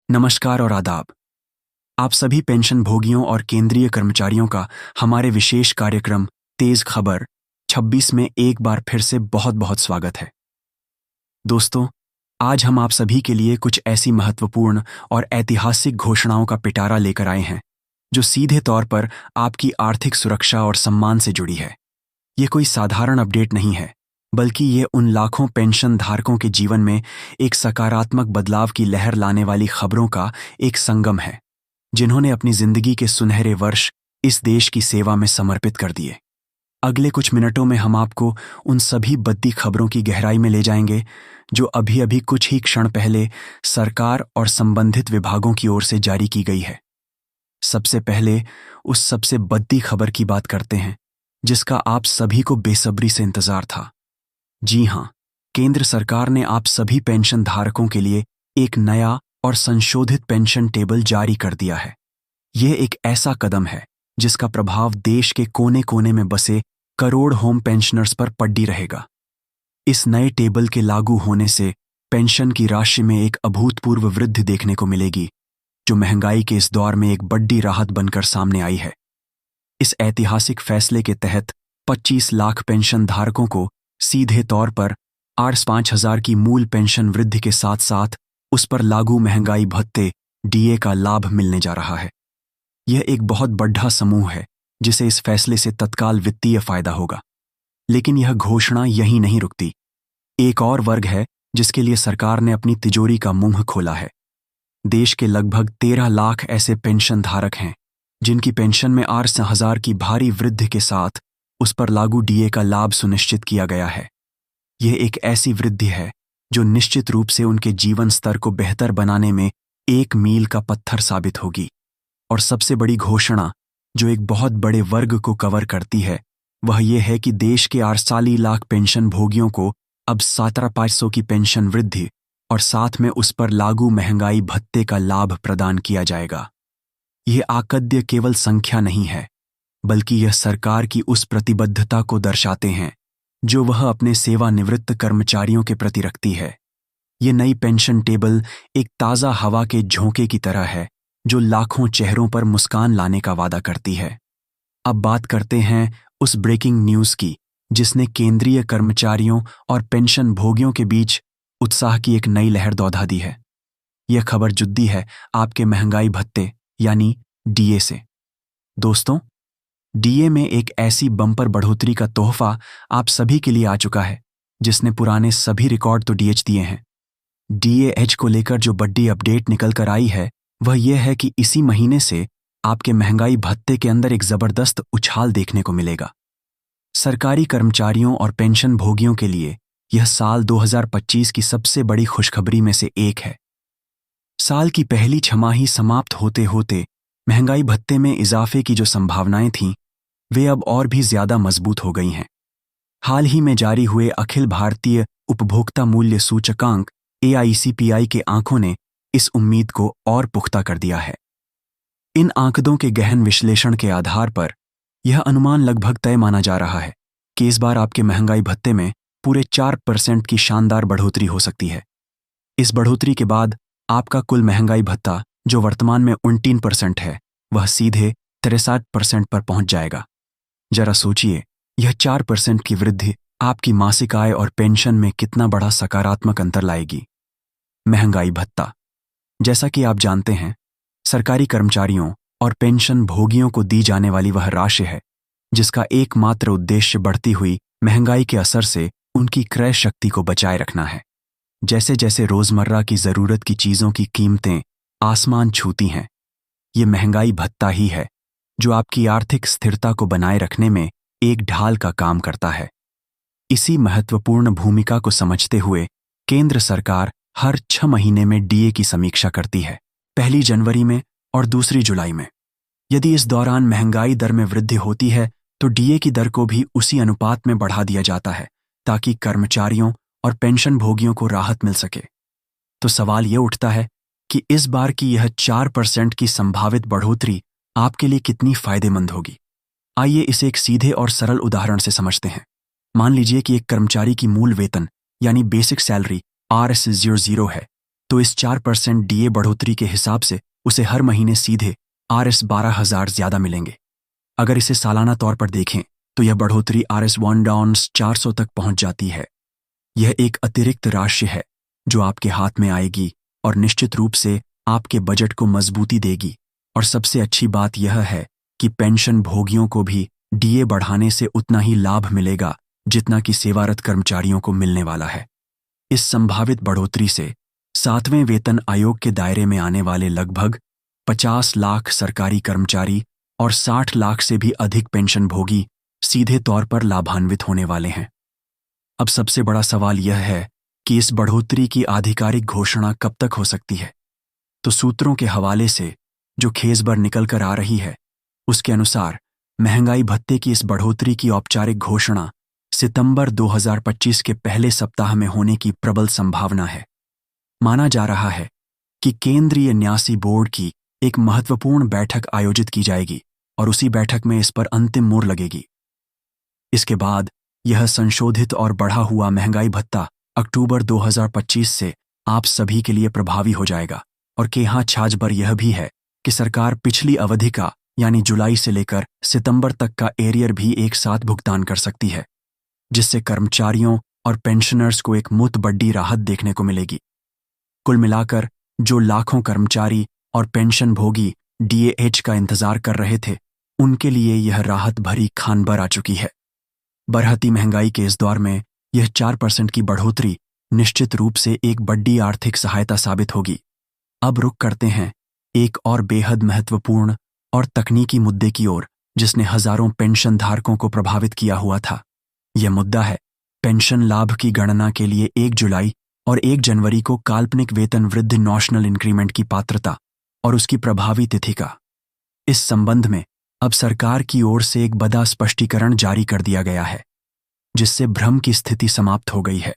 नमस्कार और आदाब। आप सभी पेंशन भोगियों और केंद्रीय कर्मचारियों का हमारे विशेष कार्यक्रम तेज खबर 26 में एक बार फिर से बहुत बहुत स्वागत है। दोस्तों, आज हम आप सभी के लिए कुछ ऐसी महत्वपूर्ण और ऐतिहासिक घोषणाओं का पिटारा लेकर आए हैं जो सीधे तौर पर आपकी आर्थिक सुरक्षा और सम्मान से जुड़ी है। ये कोई साधारण अपडेट नहीं है, बल्कि ये उन लाखों पेंशन धारकों के जीवन में एक सकारात्मक बदलाव की लहर लाने वाली खबरों का एक संगम है, जिन्होंने अपनी जिंदगी के सुनहरे वर्ष इस देश की सेवा में समर्पित कर दिए। अगले कुछ मिनटों में हम आपको उन सभी बद्दी खबरों की गहराई में ले जाएंगे जो अभी अभी कुछ ही क्षण पहले सरकार और संबंधित विभागों की ओर से जारी की गई है। सबसे पहले उस सबसे बद्दी खबर की बात करते हैं जिसका आप सभी को बेसब्री से इंतजार था। जी हां, केंद्र सरकार ने आप सभी पेंशन धारकों के लिए एक नया और संशोधित पेंशन टेबल जारी कर दिया है। यह एक ऐसा कदम है जिसका प्रभाव देश के कोने कोने में बसे करोड़ होम पेंशनर्स पर पड्डी रहेगा। इस नए टेबल के लागू होने से पेंशन की राशि में एक अभूतपूर्व वृद्धि देखने को मिलेगी, जो महंगाई के इस दौर में एक बड़ी राहत बनकर सामने आई है। इस ऐतिहासिक फैसले के तहत 25 लाख पेंशन धारकों को सीधे तौर पर Rs5,000 की मूल पेंशन वृद्धि के साथ साथ उस पर लागू महंगाई भत्ते डीए का लाभ मिलने जा रहा है। यह एक बहुत बड़ा समूह है जिसे इस फैसले से तत्काल वित्तीय फायदा होगा। लेकिन यह घोषणा यहीं नहीं रुकती। एक और वर्ग है जिसके लिए सरकार ने अपनी तिजोरी का मुंह खोला है। देश के लगभग 13 लाख ऐसे पेंशन धारक हैं जिनकी पेंशन में Rs1,000 की भारी वृद्धि के साथ उस पर लागू डीए का लाभ सुनिश्चित किया गया है। यह एक ऐसी वृद्धि है जो निश्चित रूप से उनके जीवन स्तर को बेहतर बनाने में एक मील का पत्थर साबित होगी। और सबसे बड़ी घोषणा जो एक बहुत बड़े वर्ग को कवर करती है वह यह है कि देश के 48 लाख पेंशन भोगियों को अब 17,500 की पेंशन वृद्धि और साथ में उस पर लागू महंगाई भत्ते का लाभ प्रदान किया जाएगा। यह आकद्य केवल संख्या नहीं है, बल्कि यह सरकार की उस प्रतिबद्धता को दर्शाते हैं जो वह अपने सेवानिवृत्त कर्मचारियों के प्रति रखती है। ये नई पेंशन टेबल एक ताज़ा हवा के झोंके की तरह है जो लाखों चेहरों पर मुस्कान लाने का वादा करती है। अब बात करते हैं उस ब्रेकिंग न्यूज़ की जिसने केंद्रीय कर्मचारियों और पेंशन भोगियों के बीच उत्साह की एक नई लहर दौड़ा दी है। यह खबर जुड़ी है आपके महंगाई भत्ते यानी डीए से। दोस्तों, डीए में एक ऐसी बम्पर बढ़ोतरी का तोहफा आप सभी के लिए आ चुका है जिसने पुराने सभी रिकॉर्ड तो डीएच दिए हैं। डीएएच को लेकर जो बड़ी अपडेट निकल कर आई है वह यह है कि इसी महीने से आपके महंगाई भत्ते के अंदर एक जबरदस्त उछाल देखने को मिलेगा। सरकारी कर्मचारियों और पेंशन भोगियों के लिए यह साल 2025 की सबसे बड़ी खुशखबरी में से एक है। साल की पहली छमाही समाप्त होते होते महंगाई भत्ते में इजाफे की जो संभावनाएं थीं वे अब और भी ज्यादा मजबूत हो गई हैं। हाल ही में जारी हुए अखिल भारतीय उपभोक्ता मूल्य सूचकांक AICPI के आंकड़ों ने इस उम्मीद को और पुख्ता कर दिया है। इन आंकड़ों के गहन विश्लेषण के आधार पर यह अनुमान लगभग तय माना जा रहा है कि इस बार आपके महंगाई भत्ते में पूरे 4% की शानदार बढ़ोतरी हो सकती है। इस बढ़ोतरी के बाद आपका कुल महंगाई भत्ता जो वर्तमान में 29% है वह सीधे 63% पर पहुंच जाएगा। जरा सोचिए, यह 4% की वृद्धि आपकी मासिक आय और पेंशन में कितना बड़ा सकारात्मक अंतर लाएगी। महंगाई भत्ता, जैसा कि आप जानते हैं, सरकारी कर्मचारियों और पेंशन भोगियों को दी जाने वाली वह राशि है जिसका एकमात्र उद्देश्य बढ़ती हुई महंगाई के असर से उनकी क्रय शक्ति को बचाए रखना है। जैसे जैसे रोजमर्रा की जरूरत की चीजों की कीमतें आसमान छूती हैं, ये महंगाई भत्ता ही है जो आपकी आर्थिक स्थिरता को बनाए रखने में एक ढाल का काम करता है। इसी महत्वपूर्ण भूमिका को समझते हुए केंद्र सरकार हर 6 महीने में डीए की समीक्षा करती है, पहली जनवरी में और दूसरी जुलाई में। यदि इस दौरान महंगाई दर में वृद्धि होती है तो डीए की दर को भी उसी अनुपात में बढ़ा दिया जाता है ताकि कर्मचारियों और पेंशन भोगियों को राहत मिल सके। तो सवाल ये उठता है कि इस बार की यह 4% की संभावित बढ़ोतरी आपके लिए कितनी फायदेमंद होगी। आइए इसे एक सीधे और सरल उदाहरण से समझते हैं। मान लीजिए कि एक कर्मचारी की मूल वेतन यानी बेसिक सैलरी Rs00 है तो इस 4% डीए बढ़ोतरी के हिसाब से उसे हर महीने सीधे RS 12,000 ज्यादा मिलेंगे। अगर इसे सालाना तौर पर देखें तो यह बढ़ोतरी RS 400 तक पहुंच जाती है। यह एक अतिरिक्त राशि है जो आपके हाथ में आएगी और निश्चित रूप से आपके बजट को मजबूती देगी। और सबसे अच्छी बात यह है कि पेंशन भोगियों को भी डीए बढ़ाने से उतना ही लाभ मिलेगा जितना कि सेवारत कर्मचारियों को मिलने वाला है। इस संभावित बढ़ोतरी से 7वें वेतन आयोग के दायरे में आने वाले लगभग 50 लाख सरकारी कर्मचारी और 60 लाख से भी अधिक पेंशन भोगी सीधे तौर पर लाभान्वित होने वाले हैं। अब सबसे बड़ा सवाल यह है कि इस बढ़ोतरी की आधिकारिक घोषणा कब तक हो सकती है। तो सूत्रों के हवाले से जो खेजबर निकल कर आ रही है उसके अनुसार महंगाई भत्ते की इस बढ़ोतरी की औपचारिक घोषणा सितंबर 2025 के पहले सप्ताह में होने की प्रबल संभावना है। माना जा रहा है कि केंद्रीय न्यासी बोर्ड की एक महत्वपूर्ण बैठक आयोजित की जाएगी और उसी बैठक में इस पर अंतिम मोहर लगेगी। इसके बाद यह संशोधित और बढ़ा हुआ महंगाई भत्ता अक्टूबर 2025 से आप सभी के लिए प्रभावी हो जाएगा। और केहा छाजबर यह भी है कि सरकार पिछली अवधि का यानी जुलाई से लेकर सितंबर तक का एरियर भी एक साथ भुगतान कर सकती है, जिससे कर्मचारियों और पेंशनर्स को एक मुत बड्डी राहत देखने को मिलेगी। कुल मिलाकर जो लाखों कर्मचारी और पेंशन भोगी DAH का इंतजार कर रहे थे उनके लिए यह राहत भरी खानबर आ चुकी है। बढ़ती महंगाई के इस दौर में यह 4% की बढ़ोतरी निश्चित रूप से एक बड़ी आर्थिक सहायता साबित होगी। अब रुख करते हैं एक और बेहद महत्वपूर्ण और तकनीकी मुद्दे की ओर जिसने हजारों पेंशन धारकों को प्रभावित किया हुआ था। यह मुद्दा है पेंशन लाभ की गणना के लिए 1 जुलाई और 1 जनवरी को काल्पनिक वेतन वृद्धि नॉशनल इंक्रीमेंट की पात्रता और उसकी प्रभावी तिथि का। इस संबंध में अब सरकार की ओर से एक बड़ा स्पष्टीकरण जारी कर दिया गया है, जिससे भ्रम की स्थिति समाप्त हो गई है।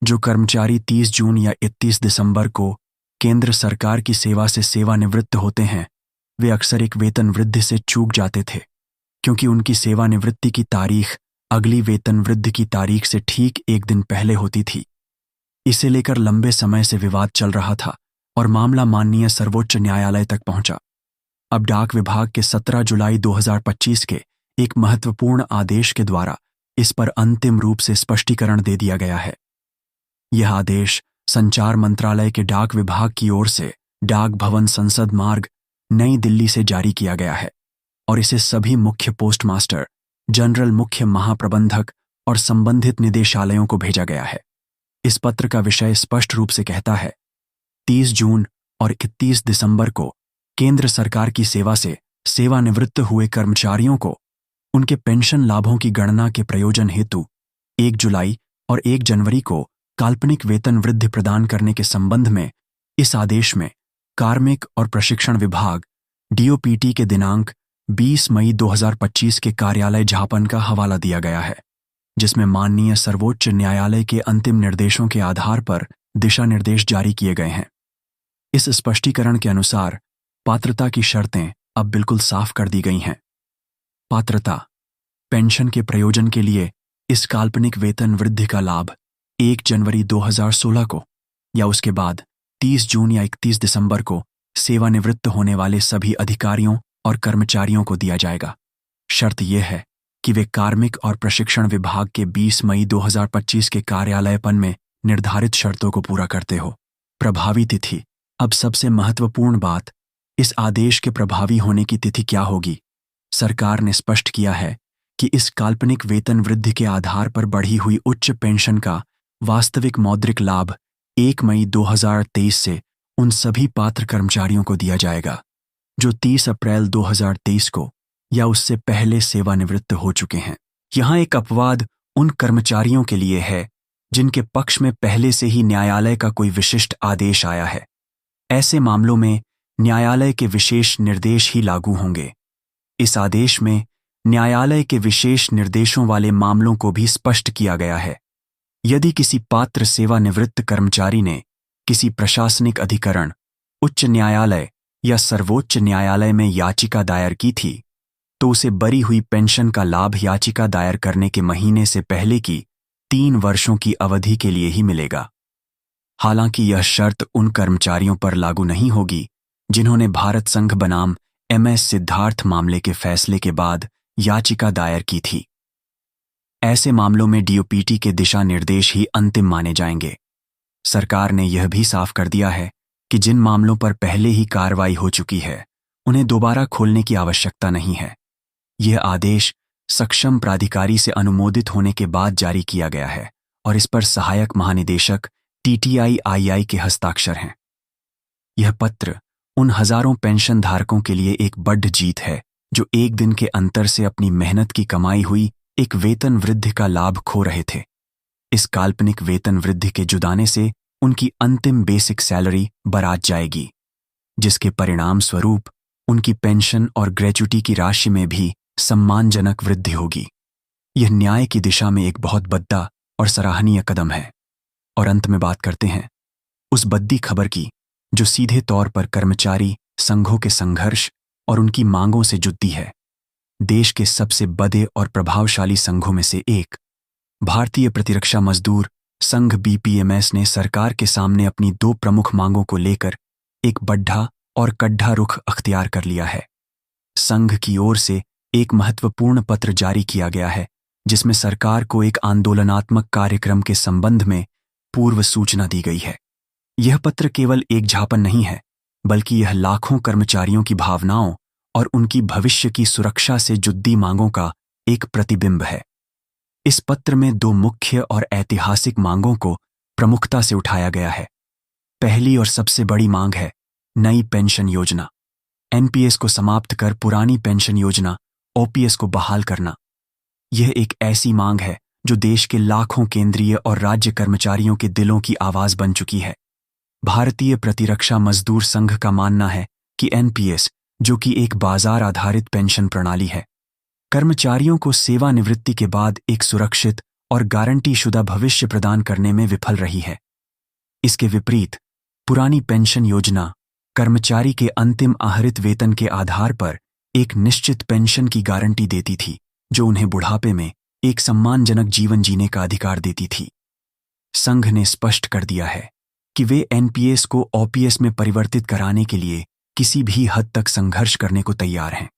जो कर्मचारी 30 जून या 31 दिसंबर को केंद्र सरकार की सेवा से सेवानिवृत्त होते हैं वे अक्सर एक वेतन वृद्धि से चूक जाते थे, क्योंकि उनकी सेवानिवृत्ति की तारीख अगली वेतन वृद्धि की तारीख से ठीक 1 दिन पहले होती थी। इसे लेकर लंबे समय से विवाद चल रहा था और मामला माननीय सर्वोच्च न्यायालय तक पहुंचा। अब डाक विभाग के 17 जुलाई 2025 के एक महत्वपूर्ण आदेश के द्वारा इस पर अंतिम रूप से स्पष्टीकरण दे दिया गया है। यह आदेश संचार मंत्रालय के डाक विभाग की ओर से डाक भवन संसद मार्ग नई दिल्ली से जारी किया गया है और इसे सभी मुख्य पोस्टमास्टर जनरल, मुख्य महाप्रबंधक और संबंधित निदेशालयों को भेजा गया है। इस पत्र का विषय स्पष्ट रूप से कहता है 30 जून और 31 दिसंबर को केंद्र सरकार की सेवा से सेवानिवृत्त हुए कर्मचारियों को उनके पेंशन लाभों की गणना के प्रयोजन हेतु 1 जुलाई और 1 जनवरी को काल्पनिक वेतन वृद्धि प्रदान करने के संबंध में इस आदेश में कार्मिक और प्रशिक्षण विभाग DOPT के दिनांक 20 मई 2025 के कार्यालय झापन का हवाला दिया गया है, जिसमें माननीय सर्वोच्च न्यायालय के अंतिम निर्देशों के आधार पर दिशा निर्देश जारी किए गए हैं। इस स्पष्टीकरण के अनुसार पात्रता की शर्तें अब बिल्कुल साफ कर दी गई हैं। पात्रता: पेंशन के प्रयोजन के लिए इस काल्पनिक वेतन वृद्धि का लाभ 1 जनवरी 2016 को या उसके बाद 30 जून या 31 दिसंबर को सेवानिवृत्त होने वाले सभी अधिकारियों और कर्मचारियों को दिया जाएगा। शर्त यह है कि वे कार्मिक और प्रशिक्षण विभाग के 20 मई 2025 के कार्यालयपन में निर्धारित शर्तों को पूरा करते हो। प्रभावी तिथि: अब सबसे महत्वपूर्ण बात, इस आदेश के प्रभावी होने की तिथि क्या होगी। सरकार ने स्पष्ट किया है कि इस काल्पनिक वेतन वृद्धि के आधार पर बढ़ी हुई उच्च पेंशन का वास्तविक मौद्रिक लाभ 1 मई 2023 से उन सभी पात्र कर्मचारियों को दिया जाएगा जो 30 अप्रैल 2023 को या उससे पहले सेवानिवृत्त हो चुके हैं। यहाँ एक अपवाद उन कर्मचारियों के लिए है जिनके पक्ष में पहले से ही न्यायालय का कोई विशिष्ट आदेश आया है। ऐसे मामलों में न्यायालय के विशेष निर्देश ही लागू होंगे। इस आदेश में न्यायालय के विशेष निर्देशों वाले मामलों को भी स्पष्ट किया गया है। यदि किसी पात्र सेवानिवृत्त कर्मचारी ने किसी प्रशासनिक अधिकरण, उच्च न्यायालय या सर्वोच्च न्यायालय में याचिका दायर की थी, तो उसे बरी हुई पेंशन का लाभ याचिका दायर करने के महीने से पहले की 3 वर्षों की अवधि के लिए ही मिलेगा। हालांकि यह शर्त उन कर्मचारियों पर लागू नहीं होगी जिन्होंने भारत संघ बनाम MS सिद्धार्थ मामले के फैसले के बाद याचिका दायर की थी। ऐसे मामलों में DOPT के दिशा निर्देश ही अंतिम माने जाएंगे। सरकार ने यह भी साफ कर दिया है कि जिन मामलों पर पहले ही कार्रवाई हो चुकी है उन्हें दोबारा खोलने की आवश्यकता नहीं है। यह आदेश सक्षम प्राधिकारी से अनुमोदित होने के बाद जारी किया गया है और इस पर सहायक महानिदेशक TTI-II के हस्ताक्षर हैं। यह पत्र उन हजारों पेंशन धारकों के लिए एक बड़ जीत है जो एक दिन के अंतर से अपनी मेहनत की कमाई हुई एक वेतन वृद्धि का लाभ खो रहे थे। इस काल्पनिक वेतन वृद्धि के जुदाने से उनकी अंतिम बेसिक सैलरी बरात जाएगी, जिसके परिणाम स्वरूप उनकी पेंशन और ग्रेच्युटी की राशि में भी सम्मानजनक वृद्धि होगी। यह न्याय की दिशा में एक बहुत बड़ा और सराहनीय कदम है। और अंत में बात करते हैं उस बद्दी खबर की जो सीधे तौर पर कर्मचारी संघों के संघर्ष और उनकी मांगों से जुड़ती है। देश के सबसे बड़े और प्रभावशाली संघों में से एक भारतीय प्रतिरक्षा मजदूर संघ BPMS ने सरकार के सामने अपनी 2 प्रमुख मांगों को लेकर एक बड्ढा और कड्ढा रुख अख्तियार कर लिया है। संघ की ओर से एक महत्वपूर्ण पत्र जारी किया गया है जिसमें सरकार को एक आंदोलनात्मक कार्यक्रम के संबंध में पूर्व सूचना दी गई है। यह पत्र केवल एक झापन नहीं है, बल्कि यह लाखों कर्मचारियों की भावनाओं और उनकी भविष्य की सुरक्षा से जुड़ी मांगों का एक प्रतिबिंब है। इस पत्र में 2 मुख्य और ऐतिहासिक मांगों को प्रमुखता से उठाया गया है। पहली और सबसे बड़ी मांग है नई पेंशन योजना NPS को समाप्त कर पुरानी पेंशन योजना OPS को बहाल करना। यह एक ऐसी मांग है जो देश के लाखों केंद्रीय और राज्य कर्मचारियों के दिलों की आवाज बन चुकी है। भारतीय प्रतिरक्षा मजदूर संघ का मानना है कि NPS, जो कि एक बाजार आधारित पेंशन प्रणाली है, कर्मचारियों को सेवानिवृत्ति के बाद एक सुरक्षित और गारंटीशुदा भविष्य प्रदान करने में विफल रही है। इसके विपरीत पुरानी पेंशन योजना कर्मचारी के अंतिम आहरित वेतन के आधार पर एक निश्चित पेंशन की गारंटी देती थी जो उन्हें बुढ़ापे में एक सम्मानजनक जीवन जीने का अधिकार देती थी। संघ ने स्पष्ट कर दिया है कि वे NPS को OPS में परिवर्तित कराने के लिए किसी भी हद तक संघर्ष करने को तैयार हैं।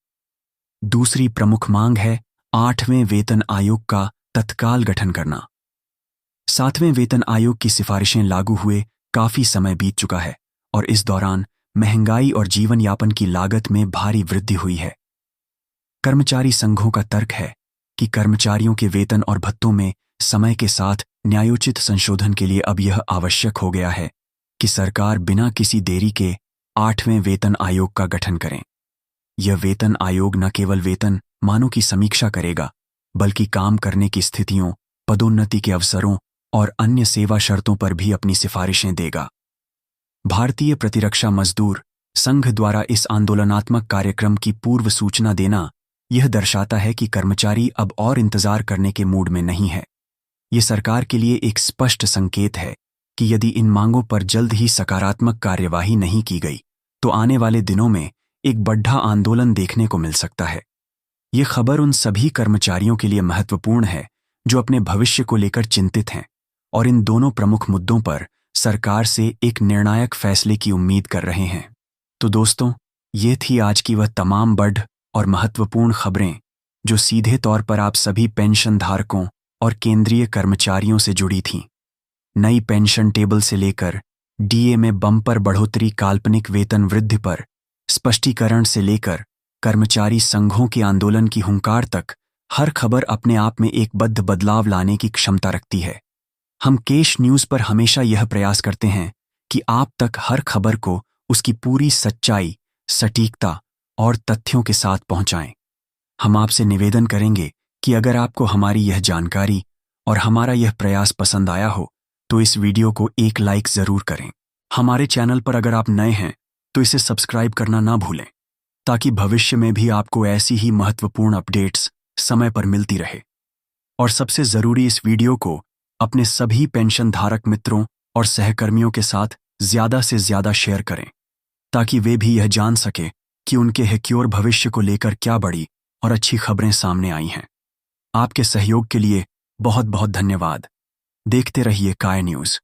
दूसरी प्रमुख मांग है 8वें वेतन आयोग का तत्काल गठन करना। 7वें वेतन आयोग की सिफारिशें लागू हुए काफी समय बीत चुका है और इस दौरान महंगाई और जीवन यापन की लागत में भारी वृद्धि हुई है। कर्मचारी संघों का तर्क है कि कर्मचारियों के वेतन और भत्तों में समय के साथ न्यायोचित संशोधन के लिए अब यह आवश्यक हो गया है कि सरकार बिना किसी देरी के 8वें वेतन आयोग का गठन करें। यह वेतन आयोग न केवल वेतन मानों की समीक्षा करेगा, बल्कि काम करने की स्थितियों, पदोन्नति के अवसरों और अन्य सेवा शर्तों पर भी अपनी सिफारिशें देगा। भारतीय प्रतिरक्षा मजदूर संघ द्वारा इस आंदोलनात्मक कार्यक्रम की पूर्व सूचना देना यह दर्शाता है कि कर्मचारी अब और इंतजार करने के मूड में नहीं है। यह सरकार के लिए एक स्पष्ट संकेत है कि यदि इन मांगों पर जल्द ही सकारात्मक कार्यवाही नहीं की गई तो आने वाले दिनों में एक बड़ा आंदोलन देखने को मिल सकता है। यह खबर उन सभी कर्मचारियों के लिए महत्वपूर्ण है जो अपने भविष्य को लेकर चिंतित हैं और इन दोनों प्रमुख मुद्दों पर सरकार से एक निर्णायक फैसले की उम्मीद कर रहे हैं। तो दोस्तों, ये थी आज की वह तमाम बड़ और महत्वपूर्ण खबरें जो सीधे तौर पर आप सभी पेंशन धारकों और केंद्रीय कर्मचारियों से जुड़ी थीं। नई पेंशन टेबल से लेकर DA में बम्पर बढ़ोतरी, काल्पनिक वेतन वृद्धि पर स्पष्टीकरण से लेकर कर्मचारी संघों के आंदोलन की हुंकार तक, हर खबर अपने आप में एक बद्ध बदलाव लाने की क्षमता रखती है। हम केश न्यूज़ पर हमेशा यह प्रयास करते हैं कि आप तक हर खबर को उसकी पूरी सच्चाई, सटीकता और तथ्यों के साथ पहुंचाएं। हम आपसे निवेदन करेंगे कि अगर आपको हमारी यह जानकारी और हमारा यह प्रयास पसंद आया हो तो इस वीडियो को एक लाइक ज़रूर करें। हमारे चैनल पर अगर आप नए हैं तो इसे सब्सक्राइब करना ना भूलें, ताकि भविष्य में भी आपको ऐसी ही महत्वपूर्ण अपडेट्स समय पर मिलती रहे। और सबसे ज़रूरी, इस वीडियो को अपने सभी पेंशन धारक मित्रों और सहकर्मियों के साथ ज़्यादा से ज़्यादा शेयर करें, ताकि वे भी यह जान सकें कि उनके सिक्योर भविष्य को लेकर क्या बड़ी और अच्छी खबरें सामने आई हैं। आपके सहयोग के लिए बहुत बहुत धन्यवाद। देखते रहिए काय न्यूज़।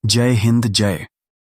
जय हिंद जय।